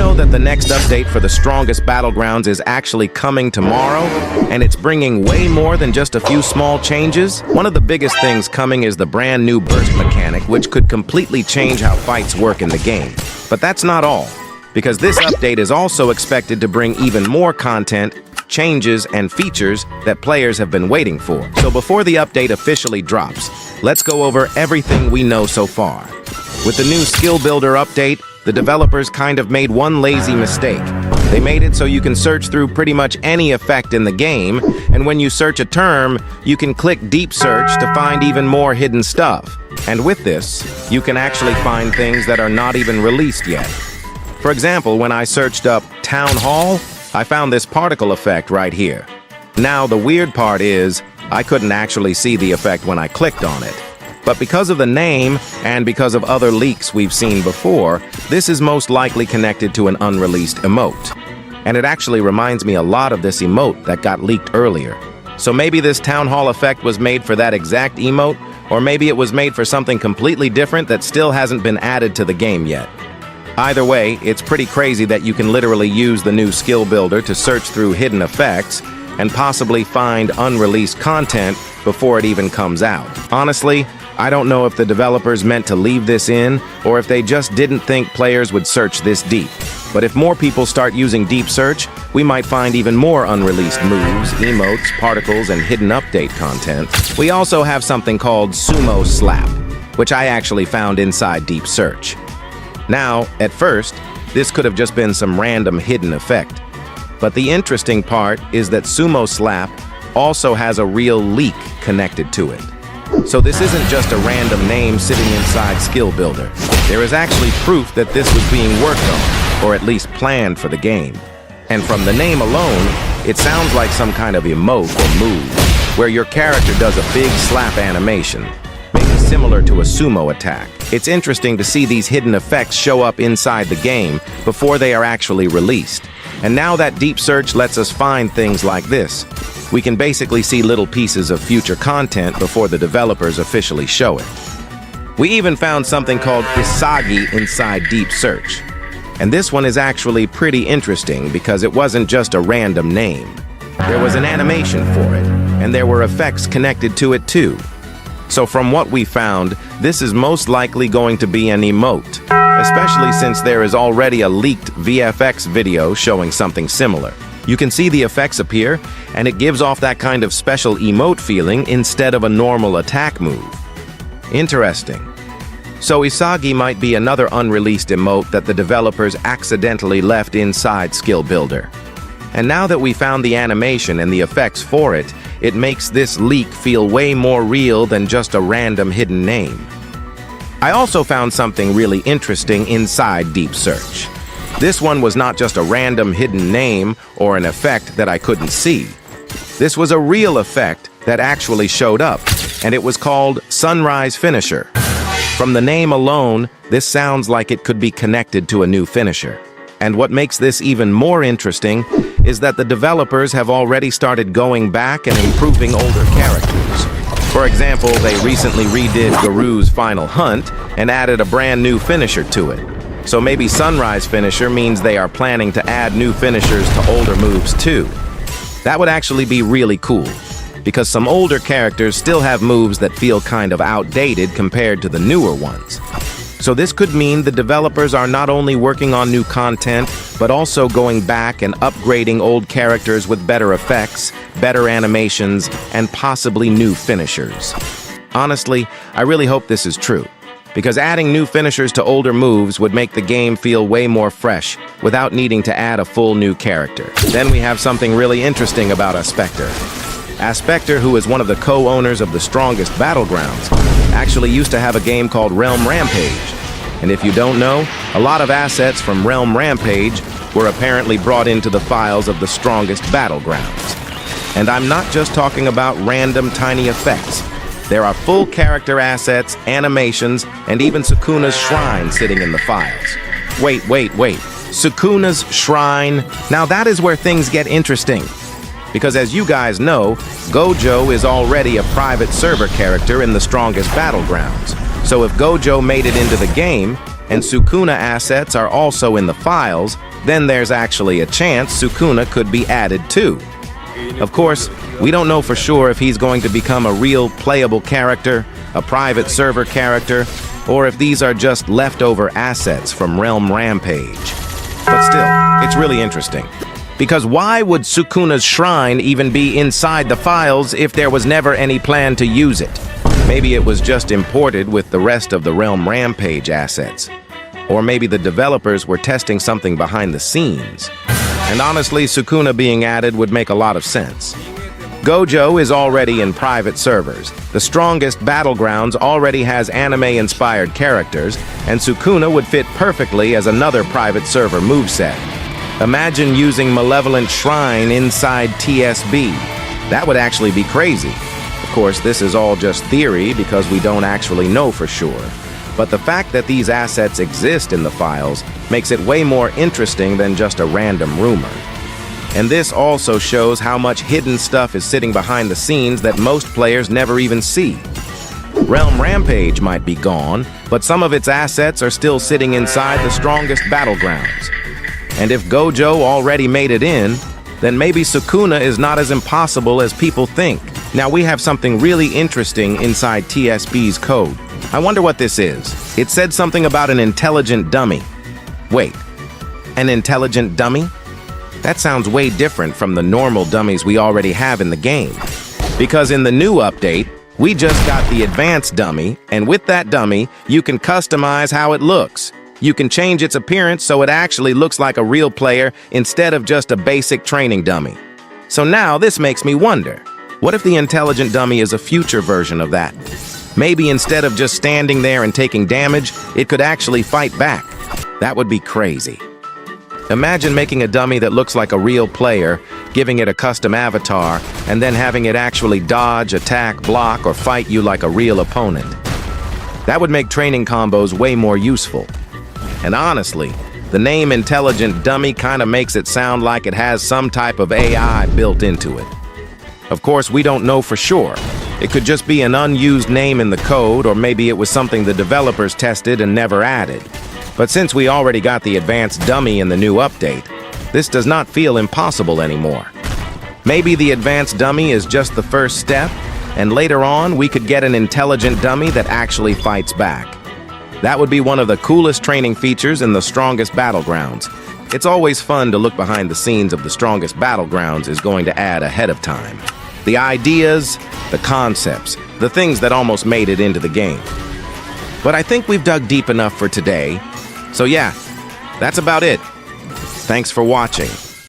know that the next update for the strongest Battlegrounds is actually coming tomorrow, and it's bringing way more than just a few small changes? One of the biggest things coming is the brand new burst mechanic, which could completely change how fights work in the game. But that's not all, because this update is also expected to bring even more content, changes, and features that players have been waiting for. So before the update officially drops, let's go over everything we know so far. With the new skill builder update, the developers kind of made one lazy mistake. They made it so you can search through pretty much any effect in the game, and when you search a term, you can click deep search to find even more hidden stuff. And with this, you can actually find things that are not even released yet. For example, when I searched up Town Hall, I found this particle effect right here. Now, the weird part is, I couldn't actually see the effect when I clicked on it. But because of the name, and because of other leaks we've seen before, this is most likely connected to an unreleased emote. And it actually reminds me a lot of this emote that got leaked earlier. So maybe this Town Hall effect was made for that exact emote, or maybe it was made for something completely different that still hasn't been added to the game yet. Either way, it's pretty crazy that you can literally use the new skill builder to search through hidden effects and possibly find unreleased content before it even comes out. Honestly, I don't know if the developers meant to leave this in or if they just didn't think players would search this deep. But if more people start using deep search, we might find even more unreleased moves, emotes, particles, and hidden update content. We also have something called Sumo Slap, which I actually found inside deep search. Now, at first, this could have just been some random hidden effect. But the interesting part is that Sumo Slap also has a real leak connected to it. So this isn't just a random name sitting inside Skill Builder. There is actually proof that this was being worked on, or at least planned for the game. And from the name alone, it sounds like some kind of emote or move, where your character does a big slap animation, maybe similar to a sumo attack. It's interesting to see these hidden effects show up inside the game before they are actually released. And now that deep search lets us find things like this. We can basically see little pieces of future content before the developers officially show it. We even found something called Isagi inside deep search. And this one is actually pretty interesting because it wasn't just a random name. There was an animation for it, and there were effects connected to it too. So from what we found, this is most likely going to be an emote, especially since there is already a leaked VFX video showing something similar. You can see the effects appear, and it gives off that kind of special emote feeling instead of a normal attack move. Interesting. So Isagi might be another unreleased emote that the developers accidentally left inside Skill Builder. And now that we found the animation and the effects for it, it makes this leak feel way more real than just a random hidden name. I also found something really interesting inside Deep Search. This one was not just a random hidden name or an effect that I couldn't see. This was a real effect that actually showed up, and it was called Sunrise Finisher. From the name alone, this sounds like it could be connected to a new finisher. And what makes this even more interesting is that the developers have already started going back and improving older characters. For example, they recently redid Garou's Final Hunt and added a brand new finisher to it. So maybe Sunrise Finisher means they are planning to add new finishers to older moves too. That would actually be really cool, because some older characters still have moves that feel kind of outdated compared to the newer ones. So this could mean the developers are not only working on new content, but also going back and upgrading old characters with better effects, better animations, and possibly new finishers. Honestly, I really hope this is true, because adding new finishers to older moves would make the game feel way more fresh without needing to add a full new character. Then we have something really interesting about Aspector. Aspector, who is one of the co-owners of the strongest Battlegrounds, actually used to have a game called Realm Rampage. And if you don't know, a lot of assets from Realm Rampage were apparently brought into the files of the strongest Battlegrounds. And I'm not just talking about random tiny effects. There are full character assets, animations, and even Sukuna's shrine sitting in the files. Wait. Sukuna's shrine? Now that is where things get interesting. Because as you guys know, Gojo is already a private server character in the strongest Battlegrounds. So if Gojo made it into the game, and Sukuna assets are also in the files, then there's actually a chance Sukuna could be added too. Of course, we don't know for sure if he's going to become a real playable character, a private server character, or if these are just leftover assets from Realm Rampage. But still, it's really interesting. Because why would Sukuna's shrine even be inside the files if there was never any plan to use it? Maybe it was just imported with the rest of the Realm Rampage assets. Or maybe the developers were testing something behind the scenes. And honestly, Sukuna being added would make a lot of sense. Gojo is already in private servers. The strongest Battlegrounds already has anime-inspired characters, and Sukuna would fit perfectly as another private server moveset. Imagine using Malevolent Shrine inside TSB. That would actually be crazy. Of course, this is all just theory because we don't actually know for sure. But the fact that these assets exist in the files makes it way more interesting than just a random rumor. And this also shows how much hidden stuff is sitting behind the scenes that most players never even see. Realm Rampage might be gone, but some of its assets are still sitting inside the strongest Battlegrounds. And if Gojo already made it in, then maybe Sukuna is not as impossible as people think. Now we have something really interesting inside TSB's code. I wonder what this is. It said something about an intelligent dummy. Wait, an intelligent dummy? That sounds way different from the normal dummies we already have in the game. Because in the new update, we just got the advanced dummy, and with that dummy, you can customize how it looks. You can change its appearance so it actually looks like a real player instead of just a basic training dummy. So now this makes me wonder, what if the intelligent dummy is a future version of that? Maybe instead of just standing there and taking damage, it could actually fight back. That would be crazy. Imagine making a dummy that looks like a real player, giving it a custom avatar, and then having it actually dodge, attack, block, or fight you like a real opponent. That would make training combos way more useful. And honestly, the name Intelligent Dummy kind of makes it sound like it has some type of AI built into it. Of course, we don't know for sure. It could just be an unused name in the code, or maybe it was something the developers tested and never added. But since we already got the advanced dummy in the new update, this does not feel impossible anymore. Maybe the advanced dummy is just the first step, and later on we could get an intelligent dummy that actually fights back. That would be one of the coolest training features in the strongest Battlegrounds. It's always fun to look behind the scenes of the strongest Battlegrounds is going to add ahead of time. The ideas, the concepts, the things that almost made it into the game. But I think we've dug deep enough for today. So yeah, that's about it. Thanks for watching.